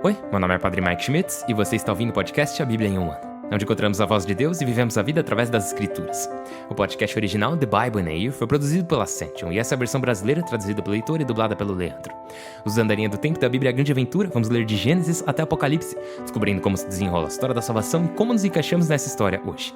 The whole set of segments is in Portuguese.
Oi, meu nome é Padre Mike Schmitz e você está ouvindo o podcast A Bíblia em um Ano, onde encontramos a voz de Deus e vivemos a vida através das Escrituras. O podcast original, The Bible in a Year, foi produzido pela Ascension e essa é a versão brasileira traduzida pelo Heitor e dublada pelo Leandro. Usando a linha do tempo da Bíblia A Grande Aventura, vamos ler de Gênesis até Apocalipse, descobrindo como se desenrola a história da salvação e como nos encaixamos nessa história hoje.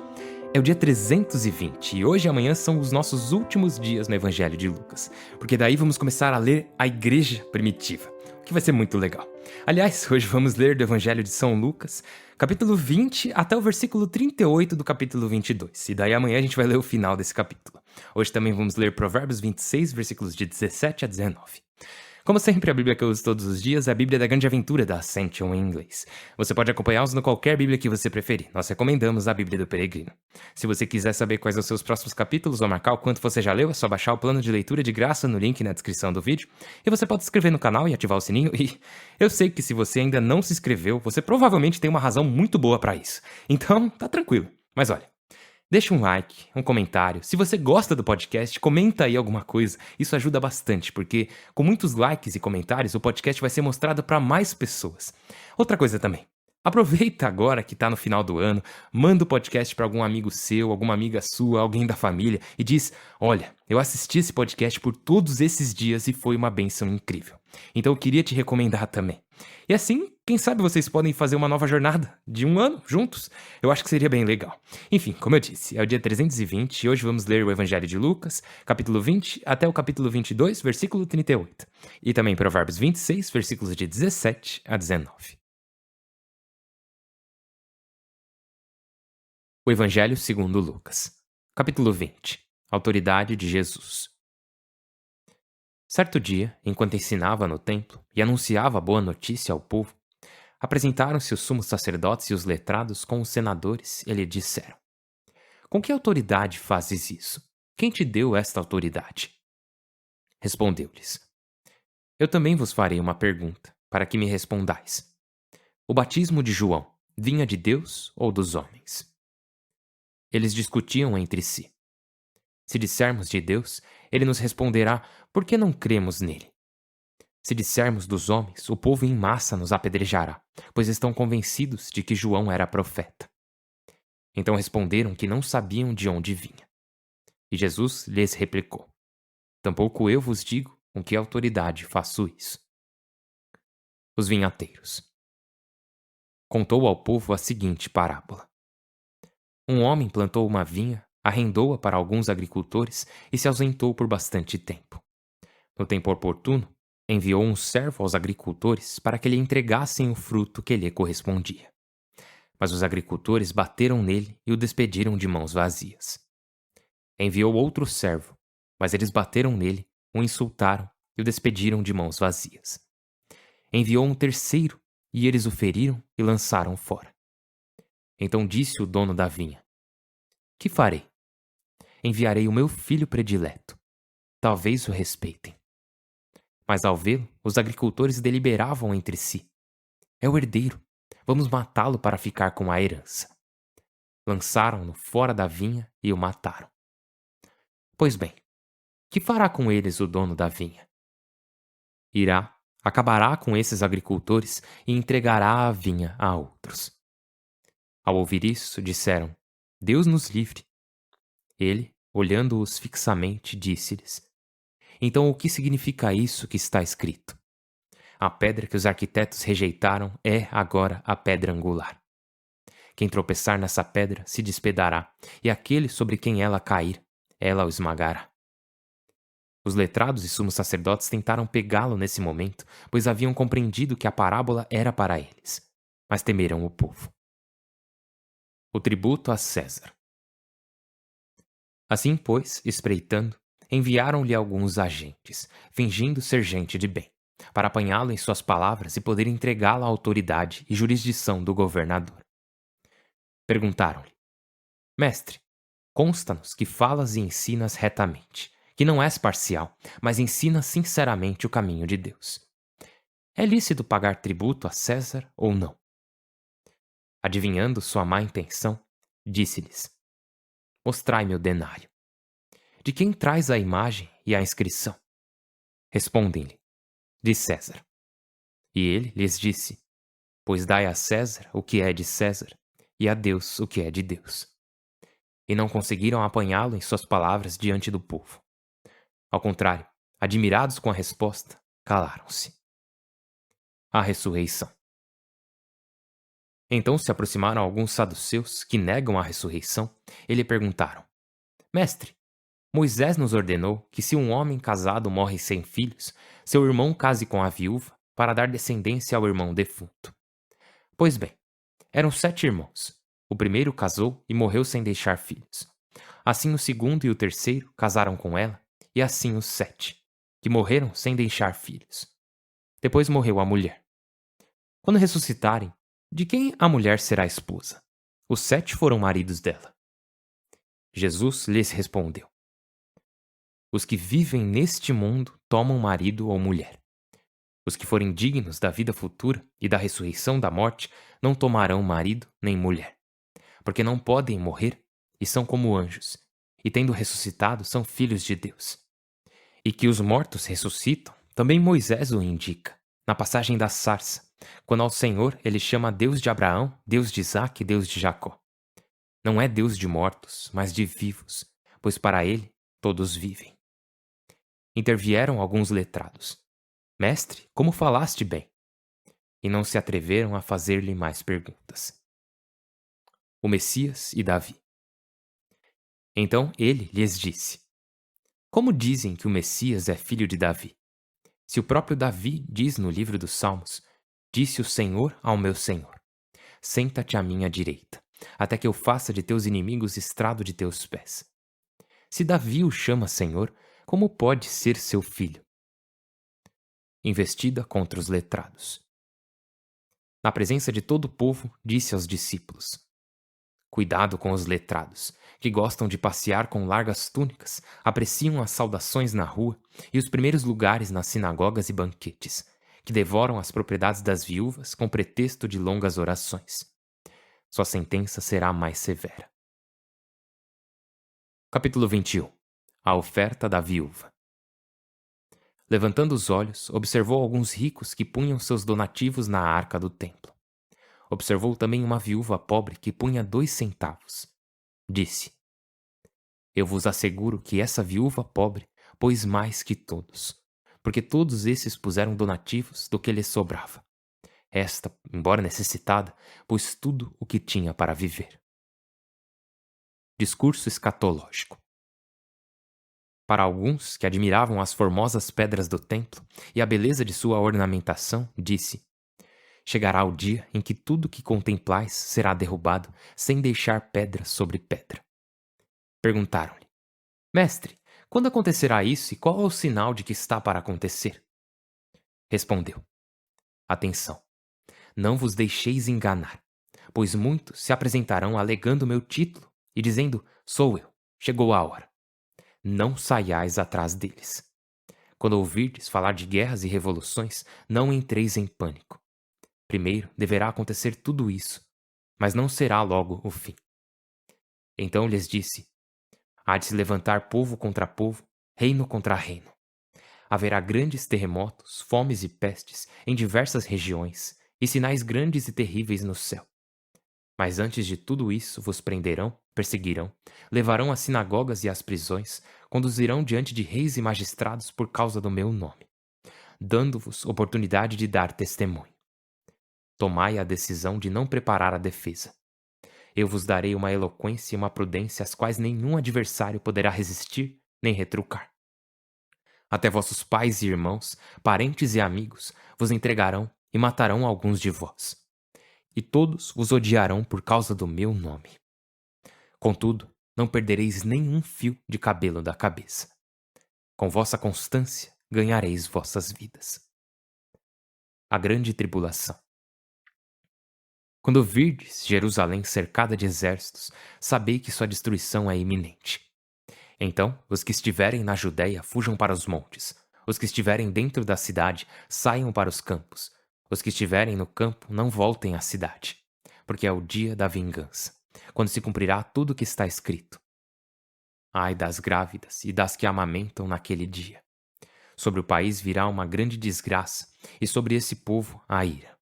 É o dia 320 e hoje e amanhã são os nossos últimos dias no Evangelho de Lucas, porque daí vamos começar a ler a Igreja Primitiva, o que vai ser muito legal. Aliás, hoje vamos ler do Evangelho de São Lucas, capítulo 20 até o versículo 38 do capítulo 22, e daí amanhã a gente vai ler o final desse capítulo. Hoje também vamos ler Provérbios 26, versículos de 17 a 19. Como sempre, a Bíblia que eu uso todos os dias é a Bíblia da Grande Aventura da Ascension em inglês. Você pode acompanhá-los no qualquer Bíblia que você preferir. Nós recomendamos a Bíblia do Peregrino. Se você quiser saber quais são os seus próximos capítulos ou marcar o quanto você já leu, é só baixar o plano de leitura de graça no link na descrição do vídeo. E você pode se inscrever no canal e ativar o sininho. E eu sei que se você ainda não se inscreveu, você provavelmente tem uma razão muito boa pra isso. Então, tá tranquilo. Mas olha, deixa um like, um comentário. Se você gosta do podcast, comenta aí alguma coisa. Isso ajuda bastante, porque com muitos likes e comentários, o podcast vai ser mostrado para mais pessoas. Outra coisa também. Aproveita agora que tá no final do ano, manda o podcast para algum amigo seu, alguma amiga sua, alguém da família e diz: "Olha, eu assisti esse podcast por todos esses dias e foi uma bênção incrível. Então eu queria te recomendar também." E assim, quem sabe vocês podem fazer uma nova jornada de um ano juntos? Eu acho que seria bem legal. Enfim, como eu disse, é o dia 320 e hoje vamos ler o Evangelho de Lucas, capítulo 20 até o capítulo 22, versículo 38. E também Provérbios 26, versículos de 17 a 19. O Evangelho segundo Lucas, capítulo 20. Autoridade de Jesus. Certo dia, enquanto ensinava no templo e anunciava a boa notícia ao povo, apresentaram-se os sumos sacerdotes e os letrados com os senadores e lhe disseram: "Com que autoridade fazes isso? Quem te deu esta autoridade?" Respondeu-lhes: "Eu também vos farei uma pergunta, para que me respondais. O batismo de João vinha de Deus ou dos homens?" Eles discutiam entre si. Se dissermos de Deus, ele nos responderá: "Por que não cremos nele?" Se dissermos dos homens, o povo em massa nos apedrejará, pois estão convencidos de que João era profeta. Então responderam que não sabiam de onde vinha. E Jesus lhes replicou: "Tampouco eu vos digo com que autoridade faço isso." Os vinhateiros. Contou ao povo a seguinte parábola: Um homem plantou uma vinha, arrendou-a para alguns agricultores e se ausentou por bastante tempo. No tempo oportuno, enviou um servo aos agricultores para que lhe entregassem o fruto que lhe correspondia. Mas os agricultores bateram nele e o despediram de mãos vazias. Enviou outro servo, mas eles bateram nele, o insultaram e o despediram de mãos vazias. Enviou um terceiro e eles o feriram e lançaram fora. Então disse o dono da vinha: "Que farei? Enviarei o meu filho predileto. Talvez o respeitem." Mas ao vê-lo, os agricultores deliberavam entre si: "É o herdeiro. Vamos matá-lo para ficar com a herança." Lançaram-no fora da vinha e o mataram. Pois bem, que fará com eles o dono da vinha? Irá, acabará com esses agricultores e entregará a vinha a outros. Ao ouvir isso, disseram: "Deus nos livre." Ele, olhando-os fixamente, disse-lhes: "Então o que significa isso que está escrito? A pedra que os arquitetos rejeitaram é agora a pedra angular. Quem tropeçar nessa pedra se despedará, e aquele sobre quem ela cair, ela o esmagará." Os letrados e sumos sacerdotes tentaram pegá-lo nesse momento, pois haviam compreendido que a parábola era para eles, mas temeram o povo. O tributo a César. Assim, pois, espreitando, enviaram-lhe alguns agentes, fingindo ser gente de bem, para apanhá-lo em suas palavras e poder entregá-lo à autoridade e jurisdição do governador. Perguntaram-lhe: "Mestre, consta-nos que falas e ensinas retamente, que não és parcial, mas ensinas sinceramente o caminho de Deus. É lícito pagar tributo a César ou não?" Adivinhando sua má intenção, disse-lhes: "Mostrai-me o denário. De quem traz a imagem e a inscrição?" Respondem-lhe: "De César." E ele lhes disse: Pois dai a César o que é de César, e a Deus o que é de Deus. E não conseguiram apanhá-lo em suas palavras diante do povo. Ao contrário, admirados com a resposta, calaram-se. A ressurreição. Então se aproximaram alguns saduceus que negam a ressurreição e lhe perguntaram: Mestre, Moisés nos ordenou que se um homem casado morre sem filhos, seu irmão case com a viúva para dar descendência ao irmão defunto. Pois bem, eram 7 irmãos. O primeiro casou e morreu sem deixar filhos. Assim o segundo e o terceiro casaram com ela, e assim os 7, que morreram sem deixar filhos. Depois morreu a mulher. Quando ressuscitarem, de quem a mulher será esposa? Os 7 foram maridos dela. Jesus lhes respondeu: Os que vivem neste mundo tomam marido ou mulher. Os que forem dignos da vida futura e da ressurreição da morte não tomarão marido nem mulher, porque não podem morrer e são como anjos, e tendo ressuscitado são filhos de Deus. E que os mortos ressuscitam, também Moisés o indica, na passagem da sarça, quando ao Senhor ele chama Deus de Abraão, Deus de Isaque e Deus de Jacó. Não é Deus de mortos, mas de vivos, pois para ele todos vivem. Intervieram alguns letrados. Mestre, como falaste bem? E não se atreveram a fazer-lhe mais perguntas. O Messias e Davi. Então ele lhes disse: Como dizem que o Messias é filho de Davi? Se o próprio Davi diz no livro dos Salmos: Disse o Senhor ao meu Senhor: Senta-te à minha direita, até que eu faça de teus inimigos estrado de teus pés. Se Davi o chama Senhor, como pode ser seu filho? Investida contra os letrados. Na presença de todo o povo, disse aos discípulos: Cuidado com os letrados, que gostam de passear com largas túnicas, apreciam as saudações na rua e os primeiros lugares nas sinagogas e banquetes, que devoram as propriedades das viúvas com pretexto de longas orações. Sua sentença será mais severa. Capítulo 21. A oferta da viúva. Levantando os olhos, observou alguns ricos que punham seus donativos na arca do templo. Observou também uma viúva pobre que punha 2 centavos. Disse: Eu vos asseguro que essa viúva pobre pôs mais que todos, porque todos esses puseram donativos do que lhes sobrava. Esta, embora necessitada, pôs tudo o que tinha para viver. Discurso escatológico. Para alguns, que admiravam as formosas pedras do templo e a beleza de sua ornamentação, disse: Chegará o dia em que tudo que contemplais será derrubado, sem deixar pedra sobre pedra. Perguntaram-lhe: Mestre, quando acontecerá isso e qual é o sinal de que está para acontecer? Respondeu: Atenção, não vos deixeis enganar, pois muitos se apresentarão alegando meu título e dizendo: Sou eu, chegou a hora. Não saiais atrás deles. Quando ouvirdes falar de guerras e revoluções, não entreis em pânico. Primeiro deverá acontecer tudo isso, mas não será logo o fim. Então lhes disse: Há de se levantar povo contra povo, reino contra reino. Haverá grandes terremotos, fomes e pestes em diversas regiões, e sinais grandes e terríveis no céu. Mas antes de tudo isso vos prenderão, perseguirão, levarão às sinagogas e às prisões, conduzirão diante de reis e magistrados por causa do meu nome, dando-vos oportunidade de dar testemunho. Tomai a decisão de não preparar a defesa. Eu vos darei uma eloquência e uma prudência às quais nenhum adversário poderá resistir nem retrucar. Até vossos pais e irmãos, parentes e amigos, vos entregarão e matarão alguns de vós. E todos vos odiarão por causa do meu nome. Contudo, não perdereis nenhum fio de cabelo da cabeça. Com vossa constância ganhareis vossas vidas. A grande tribulação. Quando virdes Jerusalém cercada de exércitos, sabei que sua destruição é iminente. Então, os que estiverem na Judéia fujam para os montes. Os que estiverem dentro da cidade saiam para os campos. Os que estiverem no campo não voltem à cidade, porque é o dia da vingança, quando se cumprirá tudo o que está escrito. Ai das grávidas e das que amamentam naquele dia. Sobre o país virá uma grande desgraça, e sobre esse povo a ira.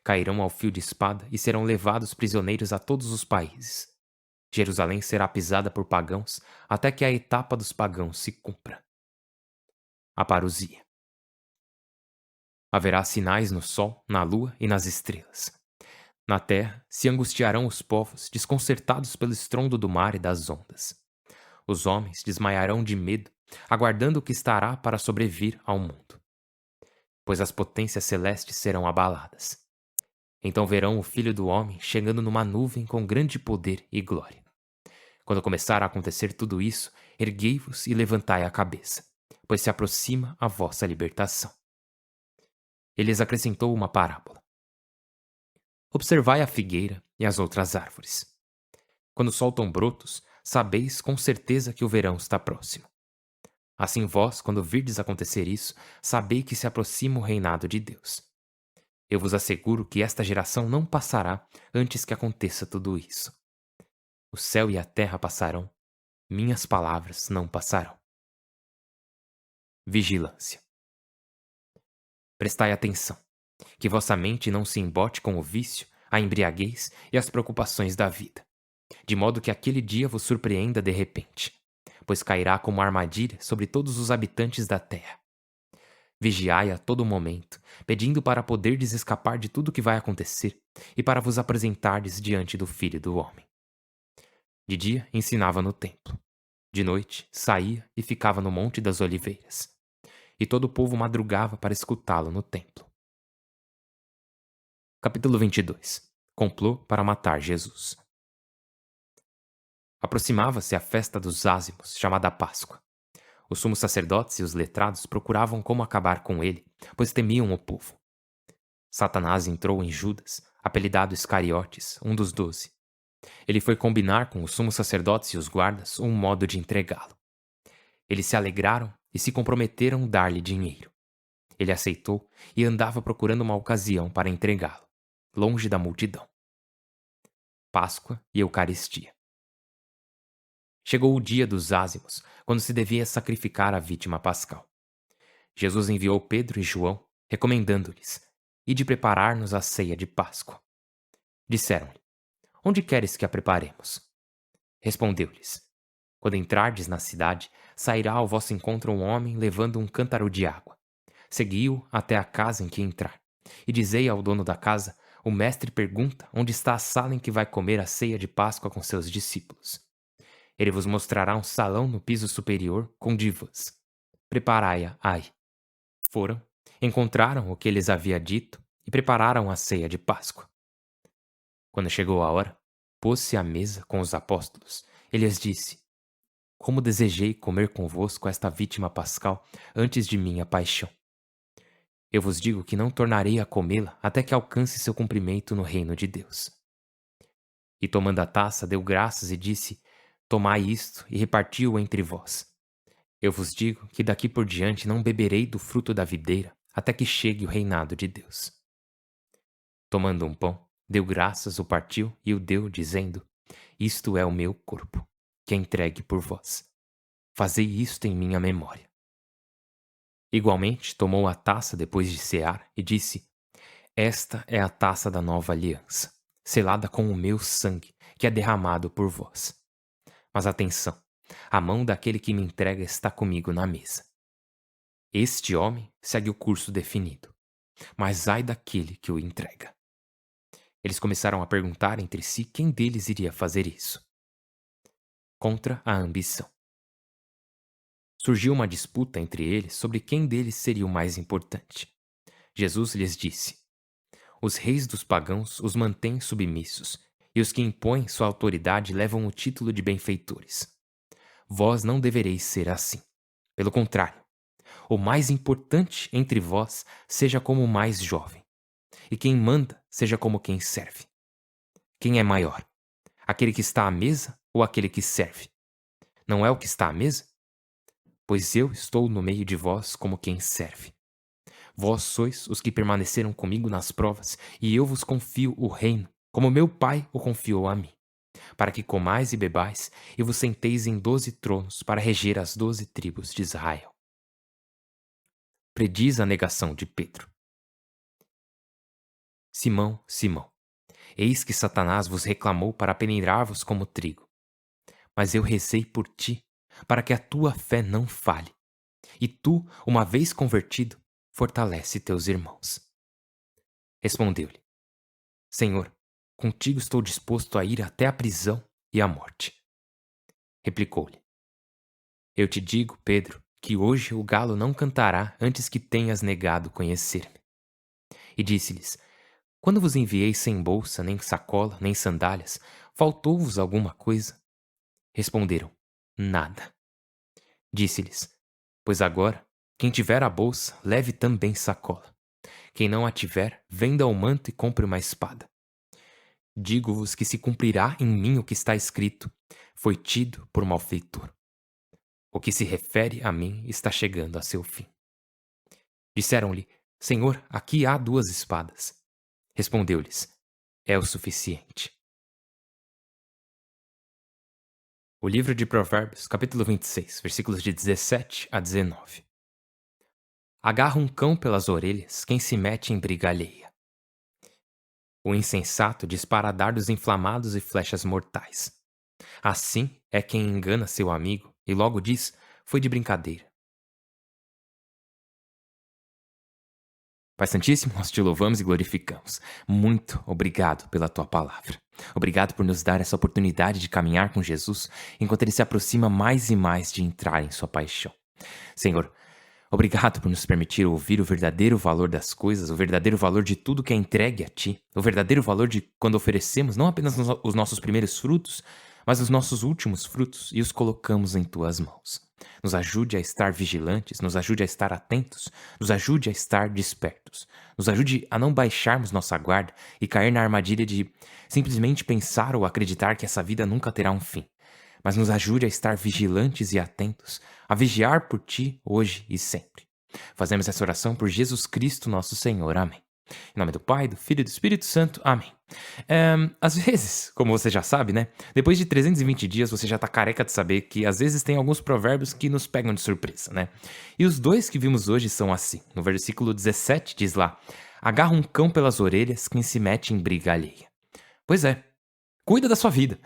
Cairão ao fio de espada e serão levados prisioneiros a todos os países. Jerusalém será pisada por pagãos até que a etapa dos pagãos se cumpra. A parousia. Haverá sinais no sol, na lua e nas estrelas. Na terra se angustiarão os povos, desconcertados pelo estrondo do mar e das ondas. Os homens desmaiarão de medo, aguardando o que estará para sobrevir ao mundo. Pois as potências celestes serão abaladas. Então verão o Filho do Homem chegando numa nuvem com grande poder e glória. Quando começar a acontecer tudo isso, erguei-vos e levantai a cabeça, pois se aproxima a vossa libertação. Ele lhes acrescentou uma parábola. Observai a figueira e as outras árvores. Quando soltam brotos, sabeis com certeza que o verão está próximo. Assim vós, quando virdes acontecer isso, sabei que se aproxima o reinado de Deus. Eu vos asseguro que esta geração não passará antes que aconteça tudo isso. O céu e a terra passarão, minhas palavras não passarão. Vigilância. Prestai atenção, que vossa mente não se embote com o vício, a embriaguez e as preocupações da vida, de modo que aquele dia vos surpreenda de repente, pois cairá como armadilha sobre todos os habitantes da terra. Vigiai a todo momento, pedindo para poderdes escapar de tudo que vai acontecer e para vos apresentardes diante do Filho do Homem. De dia ensinava no templo. De noite saía e ficava no Monte das Oliveiras. E todo o povo madrugava para escutá-lo no templo. Capítulo 22. Complô para matar Jesus. Aproximava-se a festa dos ázimos, chamada Páscoa. Os sumos sacerdotes e os letrados procuravam como acabar com ele, pois temiam o povo. Satanás entrou em Judas, apelidado Iscariotes, um dos 12. Ele foi combinar com os sumos sacerdotes e os guardas um modo de entregá-lo. Eles se alegraram e se comprometeram dar-lhe dinheiro. Ele aceitou e andava procurando uma ocasião para entregá-lo, longe da multidão. Páscoa e Eucaristia. Chegou o dia dos ázimos, quando se devia sacrificar a vítima pascal. Jesus enviou Pedro e João, recomendando-lhes: Ide preparar-nos a ceia de Páscoa. Disseram-lhe: Onde queres que a preparemos? Respondeu-lhes: Quando entrardes na cidade, sairá ao vosso encontro um homem levando um cântaro de água. Segui-o até a casa em que entrar, e dizei ao dono da casa: O mestre pergunta onde está a sala em que vai comer a ceia de Páscoa com seus discípulos. Ele vos mostrará um salão no piso superior com divãs. Preparai-a aí. Foram, encontraram o que lhes havia dito e prepararam a ceia de Páscoa. Quando chegou a hora, pôs-se à mesa com os apóstolos e lhes disse: Como desejei comer convosco esta vítima pascal antes de minha paixão. Eu vos digo que não tornarei a comê-la até que alcance seu cumprimento no reino de Deus. E tomando a taça, deu graças e disse: Tomai isto e reparti-o entre vós. Eu vos digo que daqui por diante não beberei do fruto da videira até que chegue o reinado de Deus. Tomando um pão, deu graças, o partiu e o deu, dizendo: Isto é o meu corpo, que é entregue por vós. Fazei isto em minha memória. Igualmente, tomou a taça depois de cear e disse: Esta é a taça da nova aliança, selada com o meu sangue, que é derramado por vós. Mas atenção, a mão daquele que me entrega está comigo na mesa. Este homem segue o curso definido, mas ai daquele que o entrega. Eles começaram a perguntar entre si quem deles iria fazer isso. Contra a ambição. Surgiu uma disputa entre eles sobre quem deles seria o mais importante. Jesus lhes disse: Os reis dos pagãos os mantêm submissos, e os que impõem sua autoridade levam o título de benfeitores. Vós não devereis ser assim. Pelo contrário, o mais importante entre vós seja como o mais jovem, e quem manda seja como quem serve. Quem é maior? Aquele que está à mesa ou aquele que serve? Não é o que está à mesa? Pois eu estou no meio de vós como quem serve. Vós sois os que permaneceram comigo nas provas, e eu vos confio o reino, como meu Pai o confiou a mim, para que comais e bebais, e vos senteis em 12 tronos para reger as 12 tribos de Israel. Prediz a negação de Pedro. Simão, Simão, eis que Satanás vos reclamou para peneirar-vos como trigo. Mas eu rezei por ti, para que a tua fé não falhe. E tu, uma vez convertido, fortalece teus irmãos. Respondeu-lhe: Senhor, contigo estou disposto a ir até a prisão e a morte. Replicou-lhe: Eu te digo, Pedro, que hoje o galo não cantará antes que tenhas negado conhecer-me. E disse-lhes: Quando vos enviei sem bolsa, nem sacola, nem sandálias, faltou-vos alguma coisa? Responderam: Nada. Disse-lhes: Pois agora, quem tiver a bolsa, leve também sacola. Quem não a tiver, venda o manto e compre uma espada. Digo-vos que se cumprirá em mim o que está escrito: Foi tido por malfeitor. O que se refere a mim está chegando a seu fim. Disseram-lhe: Senhor, aqui há 2 espadas. Respondeu-lhes: É o suficiente. O livro de Provérbios, capítulo 26, versículos de 17 a 19. Agarra um cão pelas orelhas quem se mete em briga alheia. O insensato dispara dardos inflamados e flechas mortais. Assim é quem engana seu amigo e logo diz: Foi de brincadeira. Pai Santíssimo, nós te louvamos e glorificamos. Muito obrigado pela tua palavra. Obrigado por nos dar essa oportunidade de caminhar com Jesus enquanto ele se aproxima mais e mais de entrar em sua paixão. Senhor, obrigado por nos permitir ouvir o verdadeiro valor das coisas, o verdadeiro valor de tudo que é entregue a Ti, o verdadeiro valor de quando oferecemos não apenas os nossos primeiros frutos, mas os nossos últimos frutos e os colocamos em Tuas mãos. Nos ajude a estar vigilantes, nos ajude a estar atentos, nos ajude a estar despertos, nos ajude a não baixarmos nossa guarda e cair na armadilha de simplesmente pensar ou acreditar que essa vida nunca terá um fim, mas nos ajude a estar vigilantes e atentos, a vigiar por Ti hoje e sempre. Fazemos essa oração por Jesus Cristo, nosso Senhor. Amém. Em nome do Pai, do Filho e do Espírito Santo. Amém. Às vezes, como você já sabe, né? Depois de 320 dias, você já tá careca de saber que às vezes tem alguns provérbios que nos pegam de surpresa, né? E os 2 que vimos hoje são assim. No versículo 17 diz lá: Agarra um cão pelas orelhas quem se mete em briga alheia. Pois é. Cuida da sua vida.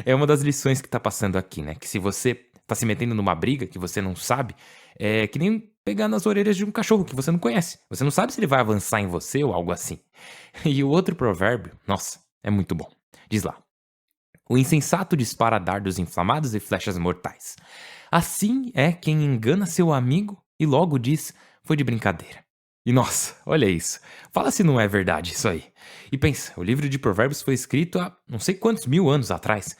É uma das lições que tá passando aqui, né? Que se você tá se metendo numa briga que você não sabe, é que nem pegar nas orelhas de um cachorro que você não conhece. Você não sabe se ele vai avançar em você ou algo assim. E o outro provérbio, nossa, é muito bom. Diz lá: O insensato dispara dardos inflamados e flechas mortais. Assim é quem engana seu amigo e logo diz: Foi de brincadeira. E nossa, olha isso. Fala se não é verdade isso aí. E pensa, o livro de Provérbios foi escrito há não sei quantos mil anos atrás,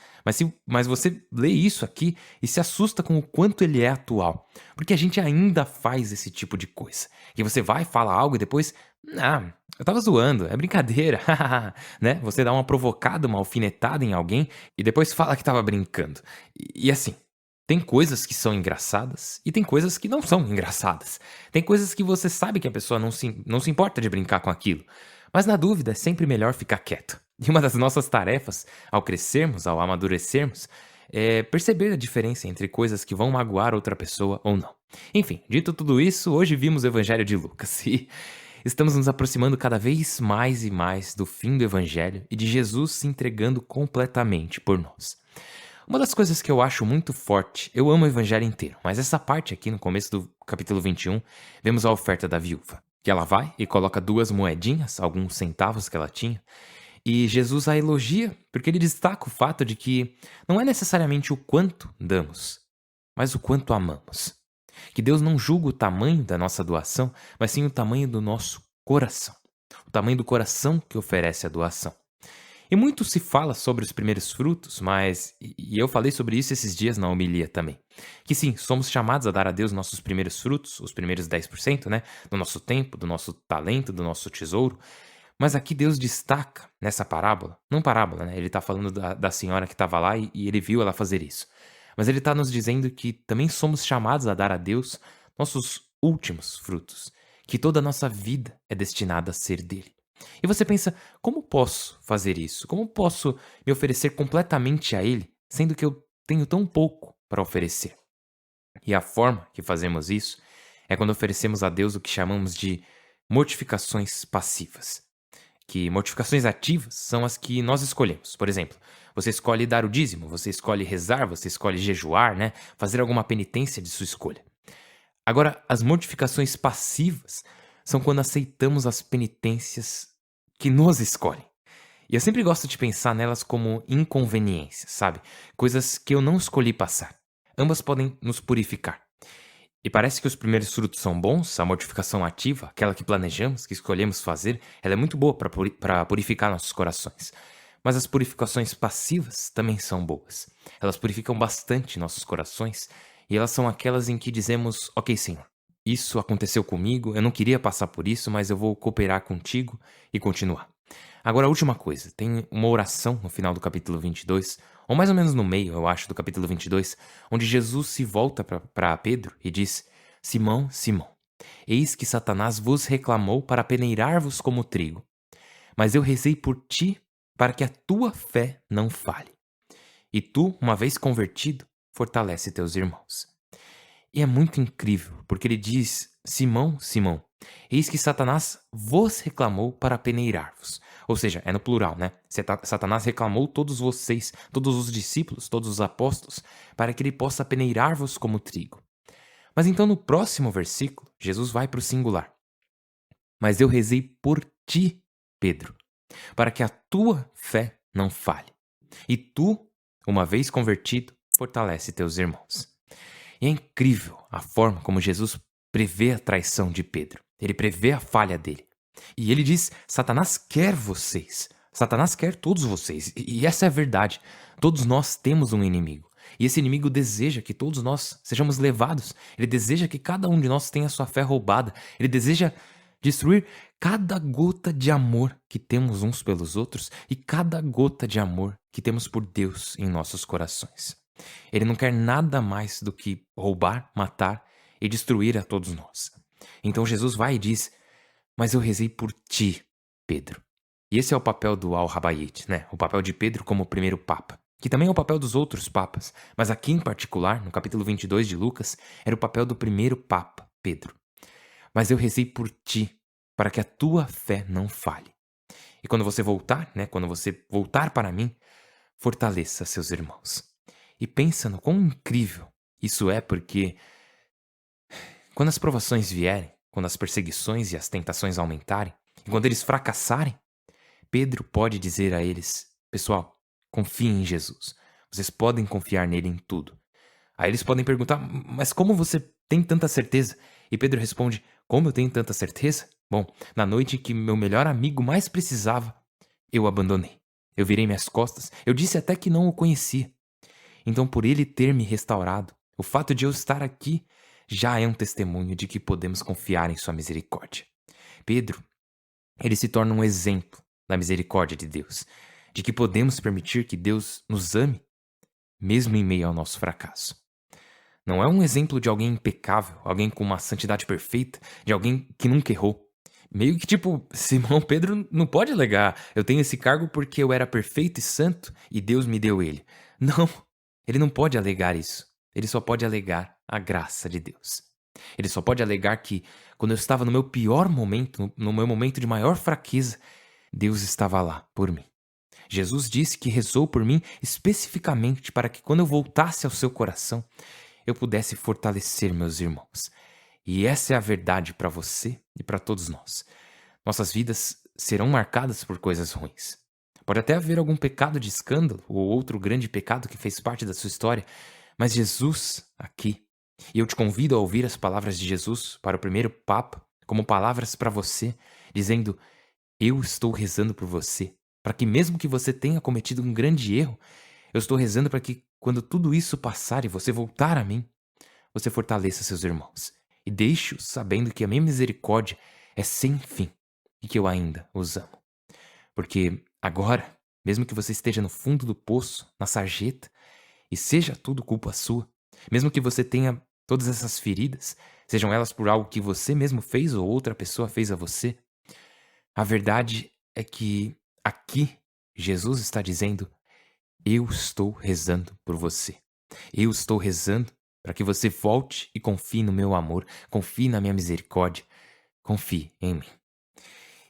mas você lê isso aqui e se assusta com o quanto ele é atual. Porque a gente ainda faz esse tipo de coisa. E você vai, fala algo e depois, eu tava zoando, é brincadeira, né? Você dá uma provocada, uma alfinetada em alguém e depois fala que tava brincando. E assim, tem coisas que são engraçadas e tem coisas que não são engraçadas. Tem coisas que você sabe que a pessoa não se importa de brincar com aquilo. Mas na dúvida é sempre melhor ficar quieto. E uma das nossas tarefas, ao crescermos, ao amadurecermos, é perceber a diferença entre coisas que vão magoar outra pessoa ou não. Enfim, dito tudo isso, hoje vimos o Evangelho de Lucas e estamos nos aproximando cada vez mais e mais do fim do Evangelho e de Jesus se entregando completamente por nós. Uma das coisas que eu acho muito forte, eu amo o evangelho inteiro, mas essa parte aqui no começo do capítulo 21, vemos a oferta da viúva, que ela vai e coloca 2 moedinhas, alguns centavos que ela tinha, e Jesus a elogia, porque ele destaca o fato de que não é necessariamente o quanto damos, mas o quanto amamos. Que Deus não julga o tamanho da nossa doação, mas sim o tamanho do nosso coração. O tamanho do coração que oferece a doação. E muito se fala sobre os primeiros frutos, e eu falei sobre isso esses dias na homilia também. Que sim, somos chamados a dar a Deus nossos primeiros frutos, os primeiros 10%, né? Do nosso tempo, do nosso talento, do nosso tesouro. Mas aqui Deus destaca nessa parábola, não parábola, né? Ele tá falando da senhora que estava lá e ele viu ela fazer isso. Mas ele tá nos dizendo que também somos chamados a dar a Deus nossos últimos frutos. Que toda a nossa vida é destinada a ser dele. E você pensa, como posso fazer isso? Como posso me oferecer completamente a Ele, sendo que eu tenho tão pouco para oferecer? E a forma que fazemos isso é quando oferecemos a Deus o que chamamos de mortificações passivas. que mortificações ativas são as que nós escolhemos. Por exemplo, você escolhe dar o dízimo, você escolhe rezar, você escolhe jejuar, né? Fazer alguma penitência de sua escolha. Agora, as mortificações passivas são quando aceitamos as penitências que nos escolhem. E eu sempre gosto de pensar nelas como inconveniências, sabe? Coisas que eu não escolhi passar. Ambas podem nos purificar. E parece que os primeiros frutos são bons, a mortificação ativa, aquela que planejamos, que escolhemos fazer, ela é muito boa para purificar nossos corações. Mas as purificações passivas também são boas. Elas purificam bastante nossos corações e elas são aquelas em que dizemos: Ok, Senhor, isso aconteceu comigo, eu não queria passar por isso, mas eu vou cooperar contigo e continuar. Agora, a última coisa, tem uma oração no final do capítulo 22, ou mais ou menos no meio, eu acho, do capítulo 22, onde Jesus se volta para Pedro e diz: Simão, Simão, eis que Satanás vos reclamou para peneirar-vos como trigo, mas eu rezei por ti para que a tua fé não falhe. E tu, uma vez convertido, fortalece teus irmãos. E é muito incrível, porque ele diz: Simão, Simão, eis que Satanás vos reclamou para peneirar-vos. Ou seja, é no plural, né? Satanás reclamou todos vocês, todos os discípulos, todos os apóstolos, para que ele possa peneirar-vos como trigo. Mas então no próximo versículo, Jesus vai para o singular. Mas eu rezei por ti, Pedro, para que a tua fé não falhe. E tu, uma vez convertido, fortalece teus irmãos. E é incrível a forma como Jesus prevê a traição de Pedro. Ele prevê a falha dele. E ele diz: Satanás quer vocês. Satanás quer todos vocês. E essa é a verdade. Todos nós temos um inimigo. E esse inimigo deseja que todos nós sejamos levados. Ele deseja que cada um de nós tenha sua fé roubada. Ele deseja destruir cada gota de amor que temos uns pelos outros e cada gota de amor que temos por Deus em nossos corações. Ele não quer nada mais do que roubar, matar e destruir a todos nós. Então Jesus vai e diz: Mas eu rezei por ti, Pedro. E esse é o papel do Al-Habayit, né? O papel de Pedro como primeiro papa, que também é o papel dos outros papas, mas aqui em particular, no capítulo 22 de Lucas, era o papel do primeiro papa, Pedro. Mas eu rezei por ti, para que a tua fé não falhe. E quando você voltar, né? Quando você voltar para mim, fortaleça seus irmãos. E pensa no quão incrível isso é, porque quando as provações vierem, quando as perseguições e as tentações aumentarem, e quando eles fracassarem, Pedro pode dizer a eles: Pessoal, confiem em Jesus. Vocês podem confiar nele em tudo. Aí eles podem perguntar: Mas como você tem tanta certeza? E Pedro responde: Como eu tenho tanta certeza? Bom, na noite que meu melhor amigo mais precisava, eu o abandonei. Eu virei minhas costas. Eu disse até que não o conhecia. Então, por ele ter me restaurado, o fato de eu estar aqui já é um testemunho de que podemos confiar em sua misericórdia. Pedro, ele se torna um exemplo da misericórdia de Deus, de que podemos permitir que Deus nos ame, mesmo em meio ao nosso fracasso. Não é um exemplo de alguém impecável, alguém com uma santidade perfeita, de alguém que nunca errou. Meio que tipo, Simão Pedro não pode alegar: eu tenho esse cargo porque eu era perfeito e santo e Deus me deu ele. Não, ele não pode alegar isso. Ele só pode alegar a graça de Deus. Ele só pode alegar que, quando eu estava no meu pior momento, no meu momento de maior fraqueza, Deus estava lá por mim. Jesus disse que rezou por mim especificamente para que, quando eu voltasse ao seu coração, eu pudesse fortalecer meus irmãos. E essa é a verdade para você e para todos nós. Nossas vidas serão marcadas por coisas ruins. Pode até haver algum pecado de escândalo ou outro grande pecado que fez parte da sua história, mas Jesus aqui, e eu te convido a ouvir as palavras de Jesus para o primeiro Papa como palavras para você, dizendo: Eu estou rezando por você, para que mesmo que você tenha cometido um grande erro, eu estou rezando para que, quando tudo isso passar e você voltar a mim, você fortaleça seus irmãos e deixe-os sabendo que a minha misericórdia é sem fim e que eu ainda os amo. Porque agora, mesmo que você esteja no fundo do poço, na sarjeta, e seja tudo culpa sua, mesmo que você tenha todas essas feridas, sejam elas por algo que você mesmo fez ou outra pessoa fez a você, a verdade é que aqui Jesus está dizendo: Eu estou rezando por você. Eu estou rezando para que você volte e confie no meu amor, confie na minha misericórdia, confie em mim.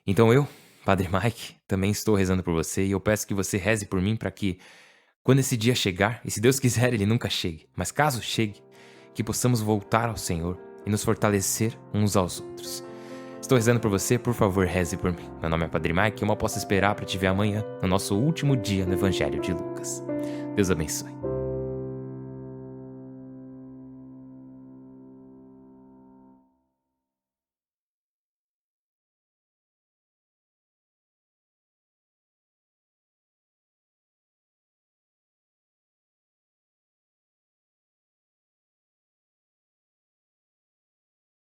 Então eu, Padre Mike, também estou rezando por você e eu peço que você reze por mim para que, quando esse dia chegar, e se Deus quiser ele nunca chegue, mas caso chegue, que possamos voltar ao Senhor e nos fortalecer uns aos outros. Estou rezando por você, por favor, reze por mim. Meu nome é Padre Mike e eu mal posso esperar para te ver amanhã, no nosso último dia no Evangelho de Lucas. Deus abençoe.